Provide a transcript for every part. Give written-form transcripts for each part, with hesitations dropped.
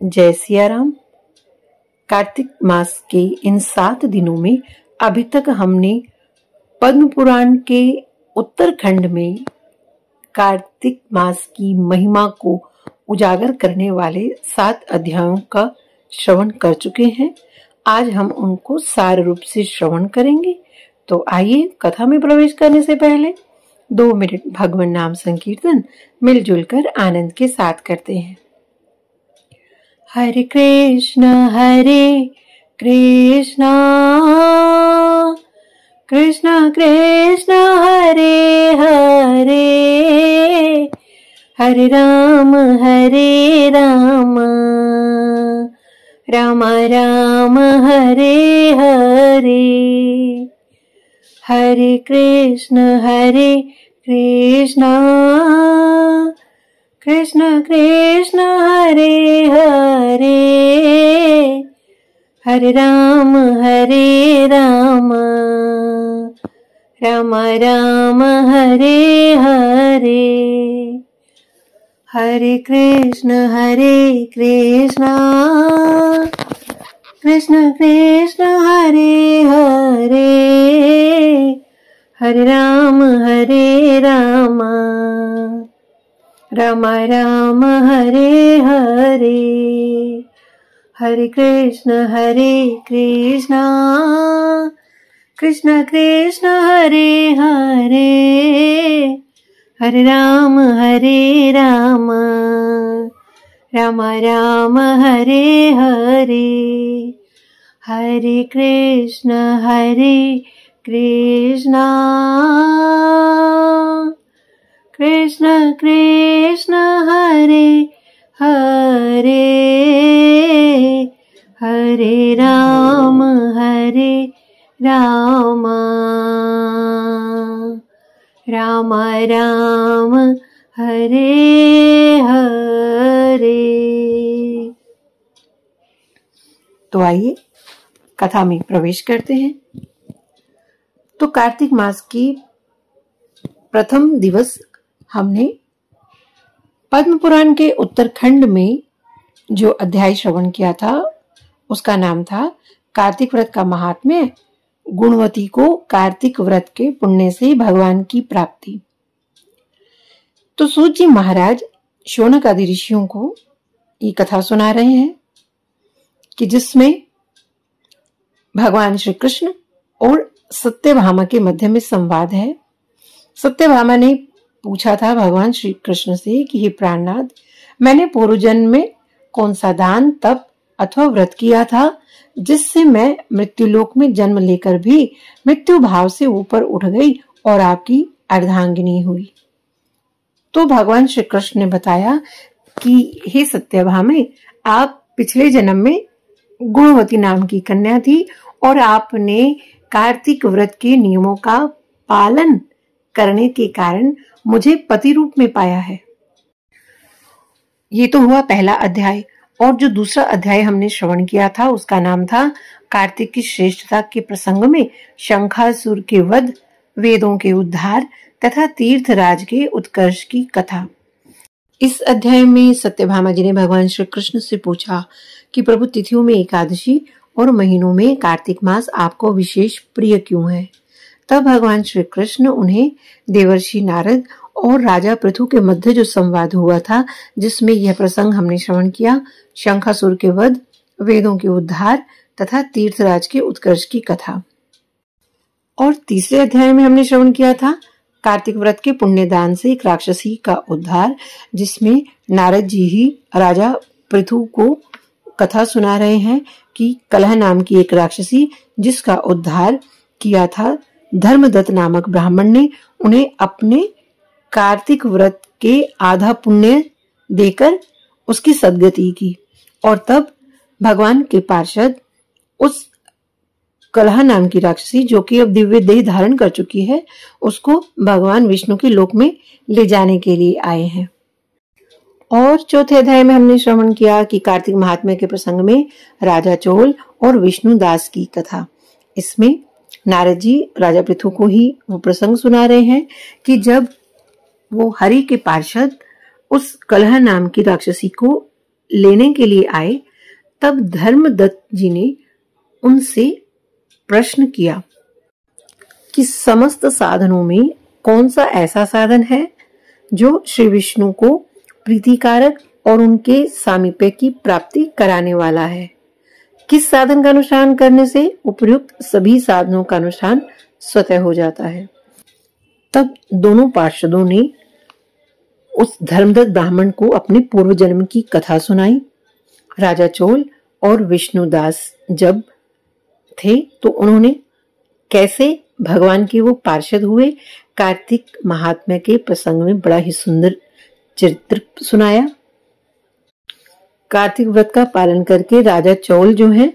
जय सिया राम। कार्तिक मास के इन 7 दिनों में अभी तक हमने पद्म पुराण के उत्तरखंड में कार्तिक मास की महिमा को उजागर करने वाले 7 अध्यायों का श्रवण कर चुके हैं। आज हम उनको सार रूप से श्रवण करेंगे। तो आइए, कथा में प्रवेश करने से पहले 2 मिनट भगवान नाम संकीर्तन मिलजुल कर आनंद के साथ करते हैं। हरे कृष्ण कृष्ण कृष्ण हरे हरे, हरे राम राम राम हरे हरे। हरे कृष्ण कृष्ण कृष्ण हरे हरे, हरे राम राम राम हरे हरे। हरे कृष्ण कृष्ण कृष्ण हरे हरे, हरे राम राम राम हरे हरे। हरे कृष्ण कृष्ण कृष्ण हरे हरे, हरे राम राम राम हरे हरे। हरे कृष्ण कृष्ण कृष्ण हरे हरे, हरे राम राम राम हरे हरे। तो आइए कथा में प्रवेश करते हैं। तो कार्तिक मास की प्रथम दिवस हमने पद्म पुराण के उत्तरखंड में जो अध्याय श्रवण किया था उसका नाम था कार्तिक व्रत का महात्म्य, गुणवती को कार्तिक व्रत के पुण्य से भगवान की प्राप्ति। तो सूत जी महाराज शौनक आदि ऋषियों को ये कथा सुना रहे हैं कि जिसमें भगवान श्री कृष्ण और सत्यभामा के मध्य में संवाद है। सत्यभामा ने पूछा था भगवान श्री कृष्ण से कि हे प्राणनाथ, मैंने पूर्व जन्म में कौन सा दान, तप अथवा व्रत किया था जिससे मैं मृत्युलोक में जन्म लेकर भी मृत्यु भाव से ऊपर उठ गई और आपकी अर्धांगिनी हुई। तो भगवान श्री कृष्ण ने बताया कि हे सत्यभामे, आप पिछले जन्म में गुणवती नाम की कन्या थी और आपने कार्तिक व्रत के नियमों का पालन करने के कारण मुझे पति रूप में पाया है। ये तो हुआ पहला अध्याय। और जो दूसरा अध्याय हमने श्रवण किया था उसका नाम था कार्तिक की श्रेष्ठता के प्रसंग में शंखासुर के वध, वेदों के उद्धार तथा तीर्थराज के उत्कर्ष की कथा। इस अध्याय में सत्यभामा जी ने भगवान श्री कृष्ण से पूछा कि प्रभु, तिथियों में एकादशी और महीनों में कार्तिक मास आपको विशेष प्रिय क्यों है। तब भगवान श्री कृष्ण उन्हें देवर्षि नारद और राजा पृथु के मध्य जो संवाद हुआ था, जिसमें यह प्रसंग हमने श्रवण किया, शंखासुर के वध, वेदों के उद्धार तथा तीर्थराज के उत्कर्ष की कथा। और तीसरे अध्याय में हमने श्रवण किया था कार्तिक व्रत के पुण्य दान से एक राक्षसी का उद्धार, जिसमें नारद जी ही राजा पृथु को कथा सुना रहे हैं कि कलह नाम की एक राक्षसी जिसका उद्धार किया था धर्मदत्त नामक ब्राह्मण ने, उन्हें अपने कार्तिक व्रत के आधा पुण्य देकर उसकी सद्गति की। और तब भगवान के पार्षद उस कलह नाम की राक्षसी, जो कि अब दिव्य देह धारण कर चुकी है, उसको भगवान विष्णु के लोक में ले जाने के लिए आए हैं। और चौथे अध्याय में हमने श्रवण किया कि कार्तिक महात्म्य के प्रसंग में राजा चोल और विष्णु दास की कथा। इसमें नारद जी राजा पृथु को ही वो प्रसंग सुना रहे हैं कि जब वो हरि के पार्षद उस कलह नाम की राक्षसी को लेने के लिए आए, तब धर्मदत्त जी ने उनसे प्रश्न किया कि समस्त साधनों में कौन सा ऐसा साधन है जो श्री विष्णु को प्रीतिकारक और उनके सामीप्य की प्राप्ति कराने वाला है। किस साधन का अनुष्ठान करने से उपर्युक्त सभी साधनों का अनुष्ठान स्वतः हो जाता है। तब दोनों पार्षदों ने उस धर्मदत्त ब्राह्मण को अपने पूर्व जन्म की कथा सुनाई। राजा चोल और विष्णुदास जब थे तो उन्होंने कैसे भगवान के वो पार्षद हुए, कार्तिक महात्म्य के प्रसंग में बड़ा ही सुंदर चरित्र सुनाया। कार्तिक व्रत का पालन करके राजा चौल जो है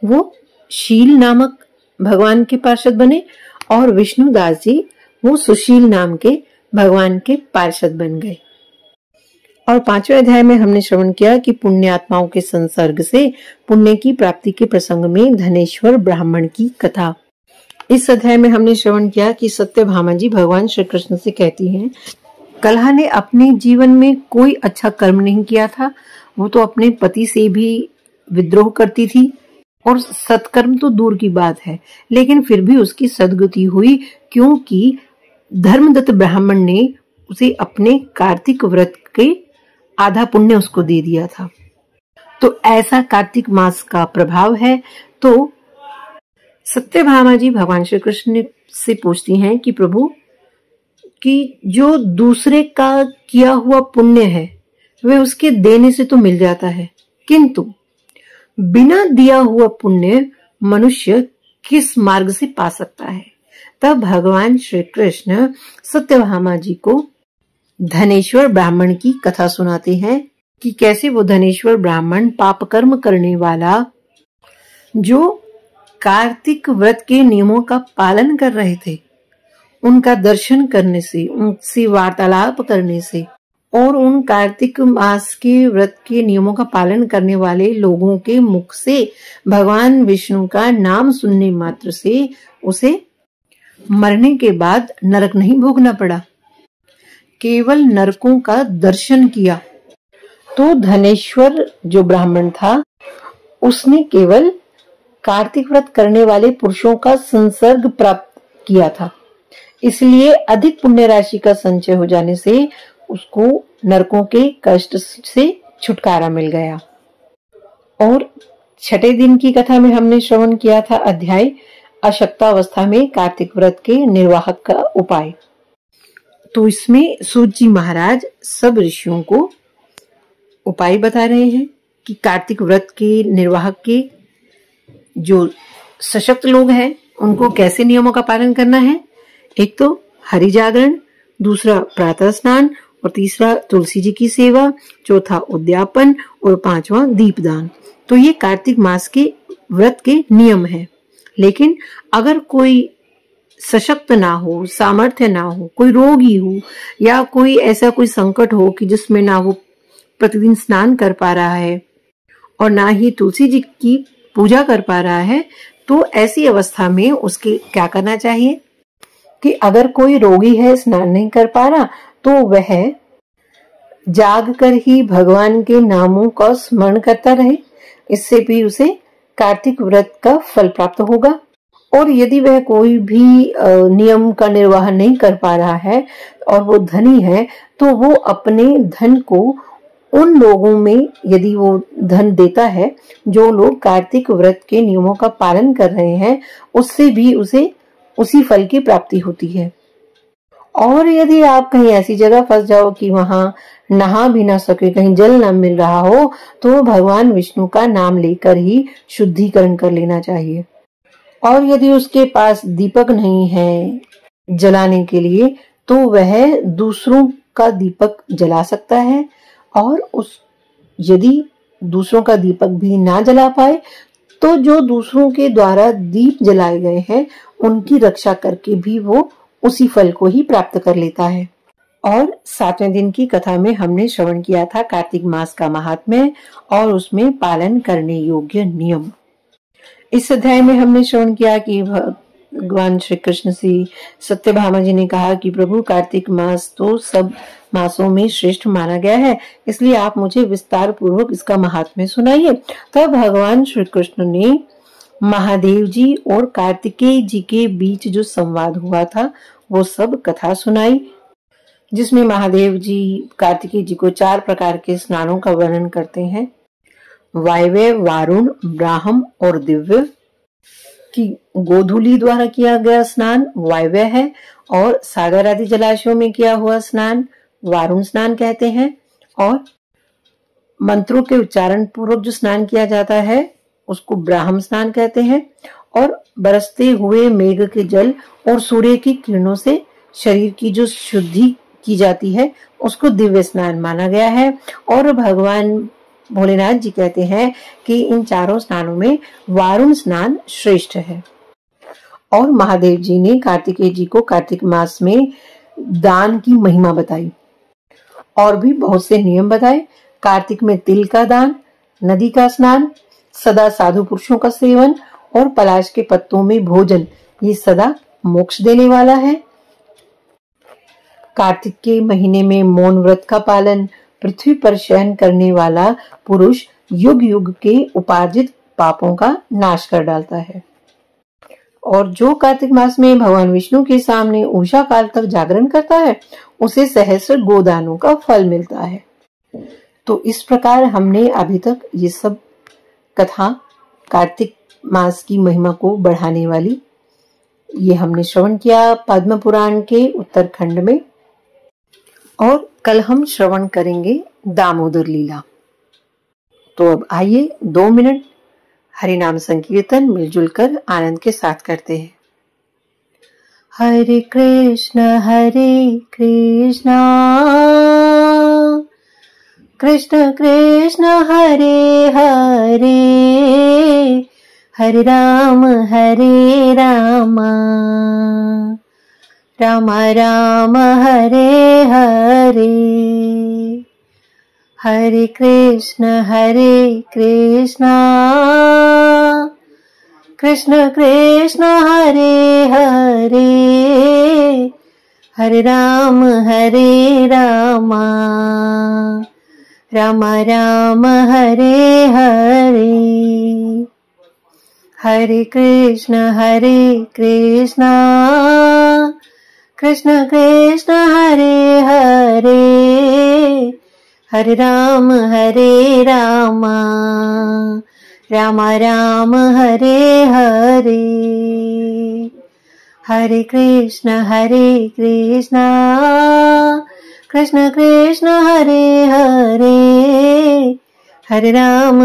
वो शील नामक भगवान के पार्षद बने और विष्णुदास जी वो सुशील नाम के भगवान के पार्षद बन गए। और 5वें अध्याय में हमने श्रवण किया कि पुण्यात्माओं के संसर्ग से पुण्य की प्राप्ति के प्रसंग में धनेश्वर ब्राह्मण की कथा। इस अध्याय में हमने श्रवण किया कि सत्यभामा जी भगवान श्री कृष्ण से कहती हैं, कलहा ने अपने जीवन में कोई अच्छा कर्म नहीं किया था, वो तो अपने पति से भी विद्रोह करती थी और सत्कर्म तो दूर की बात है, लेकिन फिर भी उसकी सद्गति हुई क्योंकि धर्मदत्त ब्राह्मण ने उसे अपने कार्तिक व्रत के आधा पुण्य उसको दे दिया था। तो ऐसा कार्तिक मास का प्रभाव है। तो सत्यभामा जी भगवान श्री कृष्ण से पूछती हैं कि प्रभु कि जो दूसरे का किया हुआ पुण्य है वह उसके देने से तो मिल जाता है, किंतु बिना दिया हुआ पुण्य मनुष्य किस मार्ग से पा सकता है। तब भगवान श्री कृष्ण सत्यभामा जी को धनेश्वर ब्राह्मण की कथा सुनाते हैं कि कैसे वो धनेश्वर ब्राह्मण पाप कर्म करने वाला जो कार्तिक व्रत के नियमों का पालन कर रहे थे, उनका दर्शन करने से, उनसे वार्तालाप करने से और उन कार्तिक मास के व्रत के नियमों का पालन करने वाले लोगों के मुख से भगवान विष्णु का नाम सुनने मात्र से उसे मरने के बाद नरक नहीं भोगना पड़ा, केवल नरकों का दर्शन किया। तो धनेश्वर जो ब्राह्मण था उसने केवल कार्तिक व्रत करने वाले पुरुषों का संसर्ग प्राप्त किया था, इसलिए अधिक पुण्य राशि का संचय हो जाने से उसको नरकों के कष्ट से छुटकारा मिल गया। और 6ठे दिन की कथा में हमने श्रवण किया था अध्याय अशक्तावस्था में कार्तिक व्रत के निर्वाहक का उपाय। तो इसमें सूत जी महाराज सब ऋषियों को उपाय बता रहे हैं कि कार्तिक व्रत के निर्वाहक के जो सशक्त लोग हैं उनको कैसे नियमों का पालन करना है। एक तो हरि जागरण, दूसरा प्रातः स्नान और तीसरा तुलसी जी की सेवा, चौथा उद्यापन और 5वां दीपदान। तो ये कार्तिक मास के व्रत के नियम हैं। लेकिन अगर कोई सशक्त ना हो, सामर्थ्य ना हो, कोई रोगी हो या कोई ऐसा कोई संकट हो कि जिसमें ना वो प्रतिदिन स्नान कर पा रहा है और ना ही तुलसी जी की पूजा कर पा रहा है, तो ऐसी अवस्था में उसके क्या करना चाहिए कि अगर कोई रोगी है, स्नान नहीं कर पा रहा, तो वह जाग कर ही भगवान के नामों का स्मरण करता रहे। इससे भी उसे कार्तिक व्रत का फल प्राप्त होगा। और यदि वह कोई भी नियम का निर्वाह नहीं कर पा रहा है और वो धनी है, तो वो अपने धन को उन लोगों में यदि वो धन देता है जो लोग कार्तिक व्रत के नियमों का पालन कर रहे हैं, उससे भी उसे उसी फल की प्राप्ति होती है। और यदि आप कहीं ऐसी जगह फंस जाओ कि वहां नहा भी ना सके, कहीं जल ना मिल रहा हो, तो भगवान विष्णु का नाम लेकर ही शुद्धिकरण कर लेना चाहिए। और यदि उसके पास दीपक नहीं है जलाने के लिए, तो वह दूसरों का दीपक जला सकता है। और यदि दूसरों का दीपक भी ना जला पाए, तो जो दूसरों के द्वारा दीप जलाए गए हैं उनकी रक्षा करके भी वो उसी फल को ही प्राप्त कर लेता है। और 7वें दिन की कथा में हमने श्रवण किया था कार्तिक मास का महात्म्य और उसमें पालन करने योग्य नियम। इस अध्याय में हमने श्रवण किया कि भगवान श्री कृष्ण से सत्यभामा जी ने कहा कि प्रभु कार्तिक मास तो सब मासों में श्रेष्ठ माना गया है, इसलिए आप मुझे विस्तार पूर्वक इसका महात्म्य सुनाइए। तब भगवान श्री कृष्ण ने महादेव जी और कार्तिकेय जी के बीच जो संवाद हुआ था वो सब कथा सुनाई, जिसमें महादेव जी कार्तिकेय जी को 4 प्रकार के स्नानों का वर्णन करते हैं। वायव्य, वारुण, ब्राह्म और दिव्य की गोधूली द्वारा किया गया स्नान वायव्य है, और सागर आदि जलाशयों में किया हुआ स्नान वारुण स्नान कहते हैं, और मंत्रों के उच्चारण पूर्वक जो स्नान किया जाता है उसको ब्राह्म स्नान कहते हैं, और बरसते हुए मेघ के जल और सूर्य की किरणों से शरीर की जो शुद्धि की जाती है उसको दिव्य स्नान माना गया है। और भगवान भोलेनाथ जी कहते हैं कि इन चारों स्नानों में वारुण स्नान श्रेष्ठ है। और महादेव जी ने कार्तिकेय जी को कार्तिक मास में दान की महिमा बताई और भी बहुत से नियम बताए। कार्तिक में तिल का दान, नदी का स्नान, सदा साधु पुरुषों का सेवन और पलाश के पत्तों में भोजन, ये सदा मोक्ष देने वाला है। कार्तिक के महीने में मौन व्रत का पालन, पृथ्वी पर शयन करने वाला पुरुष युग युग के उपार्जित पापों का नाश कर डालता है। और जो कार्तिक मास में भगवान विष्णु के सामने उषा काल तक जागरण करता है उसे सहस्र गोदानों का फल मिलता है। तो इस प्रकार हमने अभी तक ये सब कथा कार्तिक मास की महिमा को बढ़ाने वाली ये हमने श्रवण किया पद्म पुराण के उत्तरखंड में, और कल हम श्रवण करेंगे दामोदर लीला। तो अब आइए 2 मिनट हरिनाम संकीर्तन मिलजुल कर आनंद के साथ करते हैं। हरे कृष्ण कृष्ण कृष्ण हरे हरे, हरे राम राम राम हरे हरे। हरे कृष्ण कृष्ण कृष्ण हरे हरे, हरे राम राम राम हरे हरे। हरे कृष्ण कृष्ण कृष्ण हरे हरे, हरे राम राम राम हरे हरे। हरे कृष्ण कृष्ण कृष्ण हरे हरे, हरे राम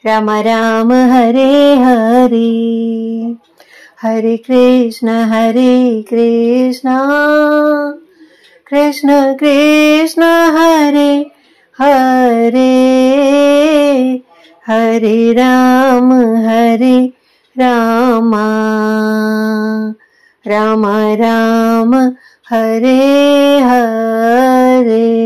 राम राम हरे हरे। हरे कृष्ण कृष्ण कृष्ण हरे हरे, हरे राम राम राम हरे हरे।